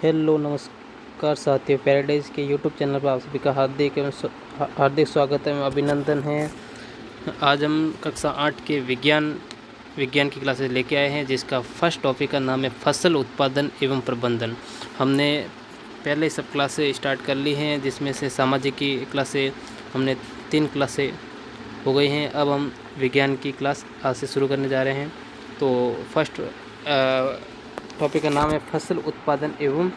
Hello नमस्कार साथियों, paradise के यूट्यूब चैनल पर आप सभी का हार्दिक स्वागत है, अभिनंदन है। आज हम कक्षा 8 के विज्ञान की क्लासेस लेके आए हैं, जिसका फर्स्ट टॉपिक का नाम है फसल उत्पादन एवं प्रबंधन। हमने पहले सब क्लासें स्टार्ट कर ली हैं, जिसमें से सामाजिक की क्लासें हमने 3 क्लासें हो गई हैं। अब हम विज्ञान की क्लास आज से शुरू करने जा रहे हैं। तो फर्स्ट टॉपिक का नाम है फसल उत्पादन एवं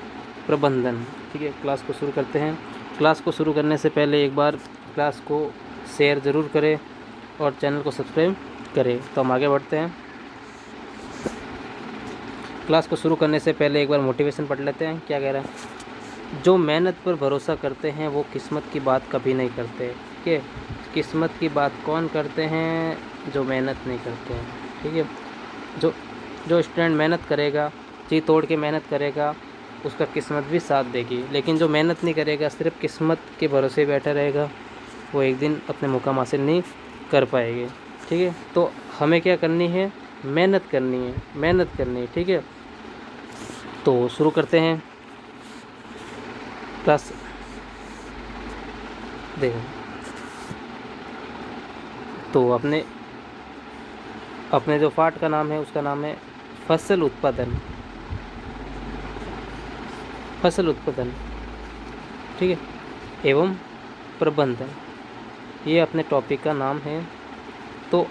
प्रबंधन। ठीक है, क्लास को शुरू करते हैं। क्लास को शुरू करने से पहले एक बार क्लास को शेयर ज़रूर करें और चैनल को सब्सक्राइब करें। तो हम आगे बढ़ते हैं। क्लास को शुरू करने से पहले एक बार मोटिवेशन पढ़ लेते हैं। क्या कह रहा है? जो मेहनत पर भरोसा करते हैं वो किस्मत की बात कभी नहीं करते। ठीक है, किस्मत की बात कौन करते हैं? जो मेहनत नहीं करते हैं। ठीक है, जो स्टूडेंट मेहनत करेगा, जी तोड़ के मेहनत करेगा, उसका किस्मत भी साथ देगी। लेकिन जो मेहनत नहीं करेगा, सिर्फ किस्मत के भरोसे बैठा रहेगा, वो एक दिन अपने मुकाम हासिल नहीं कर पाएंगे। ठीक है, तो हमें क्या करनी है? मेहनत करनी है। ठीक है, तो शुरू करते हैं क्लास। देखो, तो अपने जो पाठ का नाम है उसका नाम है फसल उत्पादन। ठीक है, एवं प्रबंधन, ये अपने टॉपिक का नाम है। तो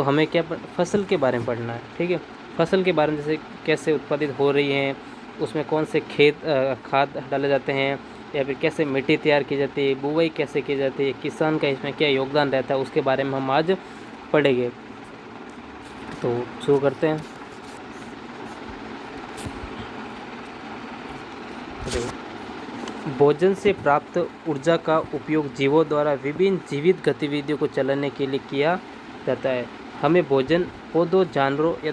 हमें क्या फसल के बारे में पढ़ना है। ठीक है, फसल के बारे में, जैसे कैसे उत्पादित हो रही है, उसमें कौन से खाद डाले जाते हैं, या फिर कैसे मिट्टी तैयार की जाती है, बुवाई कैसे की जाती है, किसान का इसमें क्या योगदान रहता है, उसके बारे में हम आज पढ़ेंगे। तो शुरू करते हैं। भोजन से प्राप्त ऊर्जा का उपयोग जीवों द्वारा विभिन्न जीवित गतिविधियों को चलाने के लिए किया जाता है। हमें भोजन पौधों, जानवरों या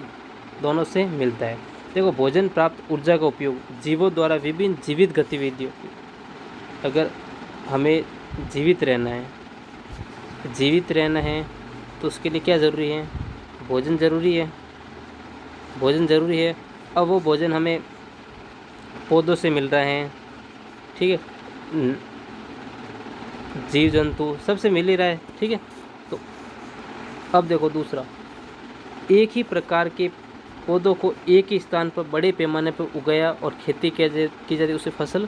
दोनों से मिलता है। देखो, भोजन प्राप्त ऊर्जा का उपयोग जीवों द्वारा विभिन्न जीवित गतिविधियों, अगर हमें जीवित रहना है तो उसके लिए क्या ज़रूरी है? भोजन ज़रूरी है। अब वो भोजन हमें पौधों से मिल रहा है। ठीक है, जीव जंतु सबसे मिल ही रहा है। ठीक है, तो अब देखो दूसरा, एक ही प्रकार के पौधों को एक ही स्थान पर बड़े पैमाने पर उगाया और खेती की जाती है, उसे फसल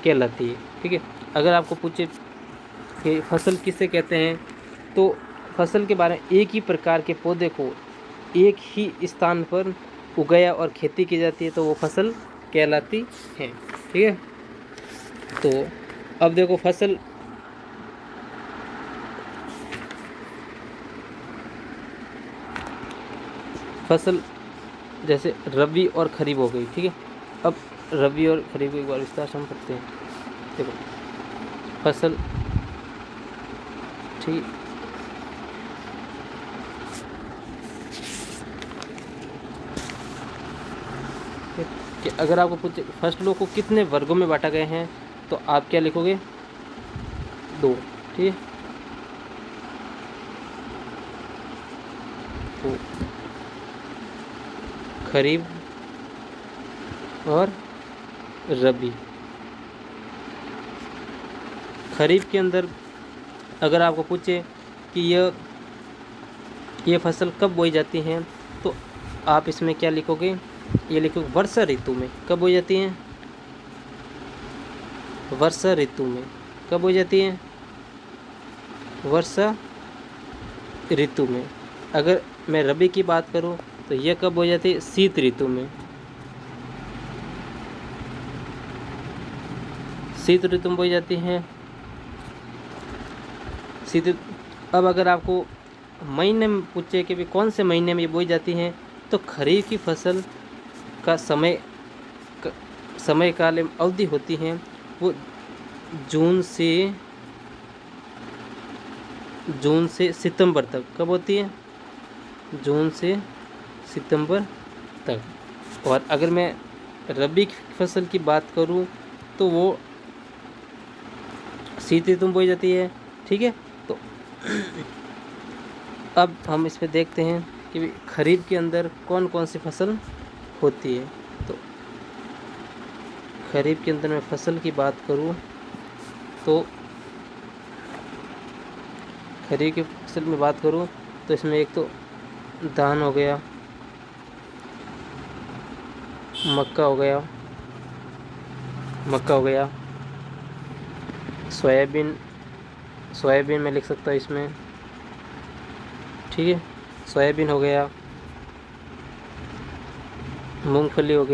कहलाती है। ठीक है, अगर आपको पूछे कि फसल किसे कहते हैं, तो फसल के बारे में, एक ही प्रकार के पौधे को एक ही स्थान पर उगाया और खेती की जाती है, तो वो फसल कहलाती है। ठीक है, तो अब देखो, फसल जैसे रबी और खरीफ हो गई। ठीक है, अब रबी और खरीफ को एक बार विस्तार से हम पढ़ते हैं। देखो, फसल, ठीक, कि अगर आपको पूछे फसलों को कितने वर्गों में बांटा गए हैं, तो आप क्या लिखोगे? 2। ठीक है, तो खरीफ और रबी। खरीफ के अंदर अगर आपको पूछे कि ये फसल कब बोई जाती हैं, तो आप इसमें क्या लिखोगे? ये लिखोगे वर्षा ऋतु में। कब बोई जाती हैं? वर्षा ऋतु में। कब बोई जाती हैं? वर्षा ऋतु में। अगर मैं रबी की बात करूं तो ये कब बोई जाती है? शीत ऋतु में। शीत ऋतु में बोई जाती हैं। अब अगर आपको महीने में पूछे कि भी कौन से महीने में ये बोई जाती हैं, तो खरीफ की फसल का समय काल अवधि होती है वो जून से सितंबर तक। कब होती है? जून से सितंबर तक। और अगर मैं रबी की फसल की बात करूं तो वो शीत ऋतु में बोई जाती है। ठीक है, तो अब हम इस पे देखते हैं कि खरीफ के अंदर कौन कौन सी फसल होती है। तो खरीफ के अंदर मैं फसल की बात करूँ तो खरीफ की फसल में बात करूँ तो इसमें एक तो धान हो गया, मक्का हो गया, सोयाबीन मैं लिख सकता हूँ इसमें, ठीक है। सोयाबीन हो गया, मूंगफली हो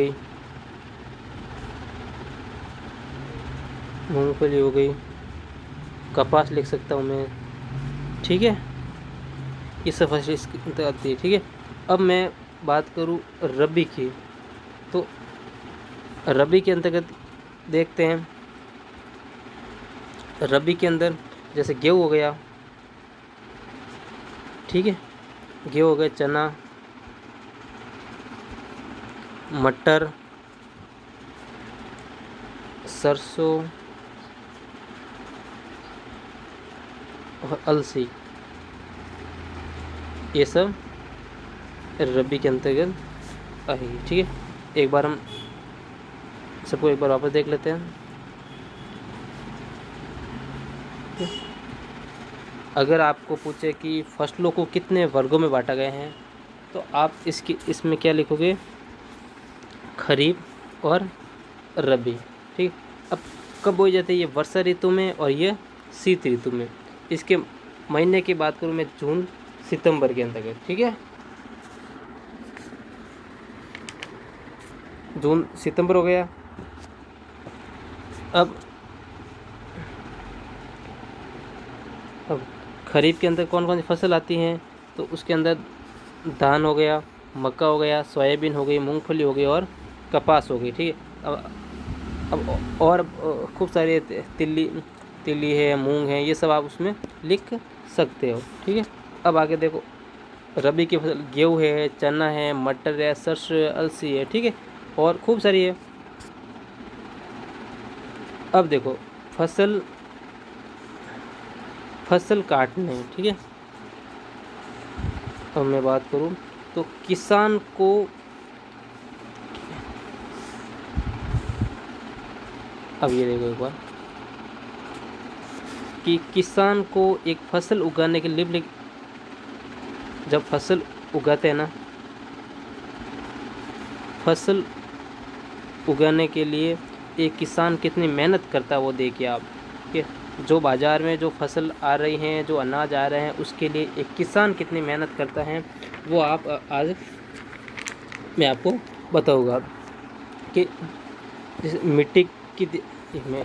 गई, कपास लिख सकता हूँ मैं, ठीक है। ये सब फसल इसके अंतर्गत आती है, ठीक है। अब मैं बात करूँ रबी की, तो रबी के अंतर्गत देखते हैं। रबी के अंदर जैसे गेहूँ हो गया, ठीक है, गेहूँ हो गया, चना, मटर, सरसों और अलसी, ये सब रबी के अंतर्गत आएगी, ठीक है। एक बार हम सबको एक बार वापस देख लेते हैं। अगर आपको पूछे कि फसलों को कितने वर्गों में बांटा गया है, तो आप इसमें क्या लिखोगे, खरीफ और रबी, ठीक। अब कब बोई जाती है, ये वर्षा ऋतु में और ये शीत ऋतु में। इसके महीने की बात करूँ मैं जून सितंबर के अंतर्गत, ठीक है। जून सितंबर हो गया। अब खरीफ के अंदर कौन कौन सी फसल आती हैं, तो उसके अंदर धान हो गया, मक्का हो गया, सोयाबीन हो गई, मूंगफली हो गई और कपास हो गई, ठीक है। अब और खूब सारे तिल्ली है, मूंग है, ये सब आप उसमें लिख सकते हो, ठीक है। अब आगे देखो, रबी की फसल गेहूँ है, चना है, मटर है, सरसों है, अलसी है, ठीक है, और खूब सारी है। अब देखो फसल काटने, ठीक है। अब मैं बात करूं तो किसान को अब ये देखो एक बार कि किसान को एक फसल उगाने के लिए, जब फसल उगाते हैं ना, फसल उगाने के लिए एक किसान कितनी मेहनत करता है वो देखिए आप, ठीक है। जो बाज़ार में जो फसल आ रही हैं, जो अनाज आ रहे हैं, उसके लिए एक किसान कितनी मेहनत करता है वो आप आज मैं आपको बताऊंगा कि जैसे मिट्टी की मैं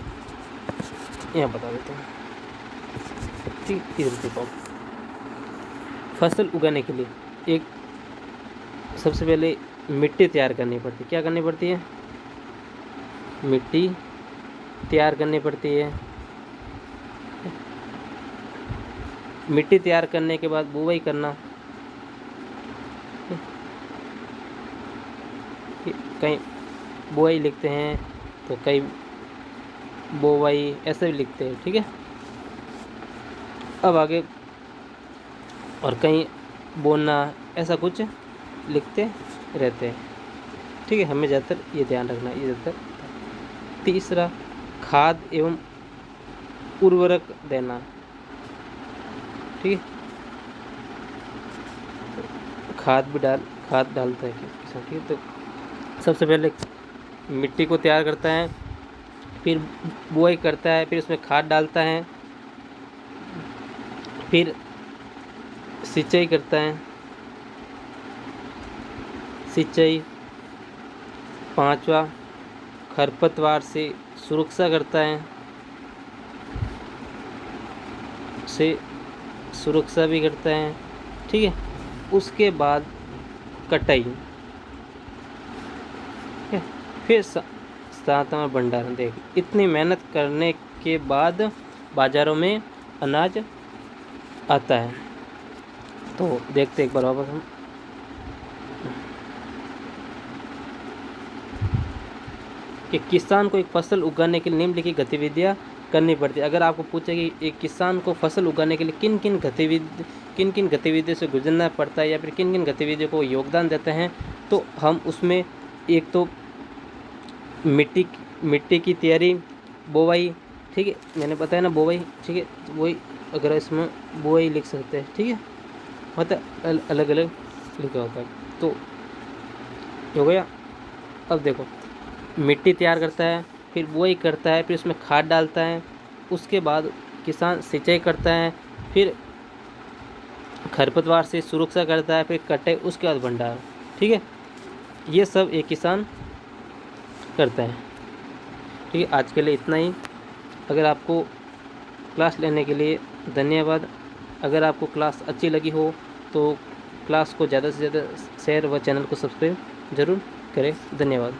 यहाँ बता देता हूँ, ठीक। इधर देखो, फसल उगाने के लिए एक सबसे पहले मिट्टी तैयार करनी पड़ती है। क्या करनी पड़ती है, मिट्टी तैयार करनी पड़ती है। मिट्टी तैयार करने के बाद बुवाई करना, कहीं बुआई लिखते हैं तो कई बोवाई ऐसे भी लिखते हैं, ठीक है। अब आगे और कहीं बोना ऐसा कुछ लिखते रहते हैं, ठीक है। हमें ज़्यादातर ये ध्यान रखना, ये ज़्यादातर। तीसरा, खाद एवं उर्वरक देना, ठीक है। खाद डालता है किसान, ठीक है। तो सबसे पहले मिट्टी को तैयार करता है, फिर बुआई करता है, फिर उसमें खाद डालता है, फिर सिंचाई करता है, पांचवा खरपतवार से सुरक्षा करता है, सुरक्षा भी करता है, ठीक है। उसके बाद कटाई, फिर सातवां भंडारण। देख, इतनी मेहनत करने के बाद बाज़ारों में अनाज आता है। तो देखते एक बार वापस हम, कि किसान को एक फसल उगाने के लिए निम्नलिखित गतिविधियाँ करनी पड़ती है। अगर आपको पूछे कि एक किसान को फसल उगाने के लिए किन किन गतिविधियों से गुजरना पड़ता है या फिर किन किन गतिविधियों को योगदान देते हैं, तो हम उसमें एक तो मिट्टी मिट्टी की तैयारी, बोवाई, ठीक है, मैंने बताया ना बोवाई, ठीक है, वही अगर इसमें बोवाई लिख सकते हैं, ठीक है, मतलब अलग अलग लिखा होता है। तो हो गया। अब देखो, मिट्टी तैयार करता है, फिर बोआई करता है, फिर उसमें खाद डालता है, उसके बाद किसान सिंचाई करता है, फिर खरपतवार से सुरक्षा करता है, फिर कटाई, उसके बाद भंडारण, ठीक है, ये सब एक किसान करता है। ठीक है, आज के लिए इतना ही। अगर आपको क्लास लेने के लिए धन्यवाद। अगर आपको क्लास अच्छी लगी हो तो क्लास को ज़्यादा से ज़्यादा शेयर व चैनल को सब्सक्राइब ज़रूर करें। धन्यवाद।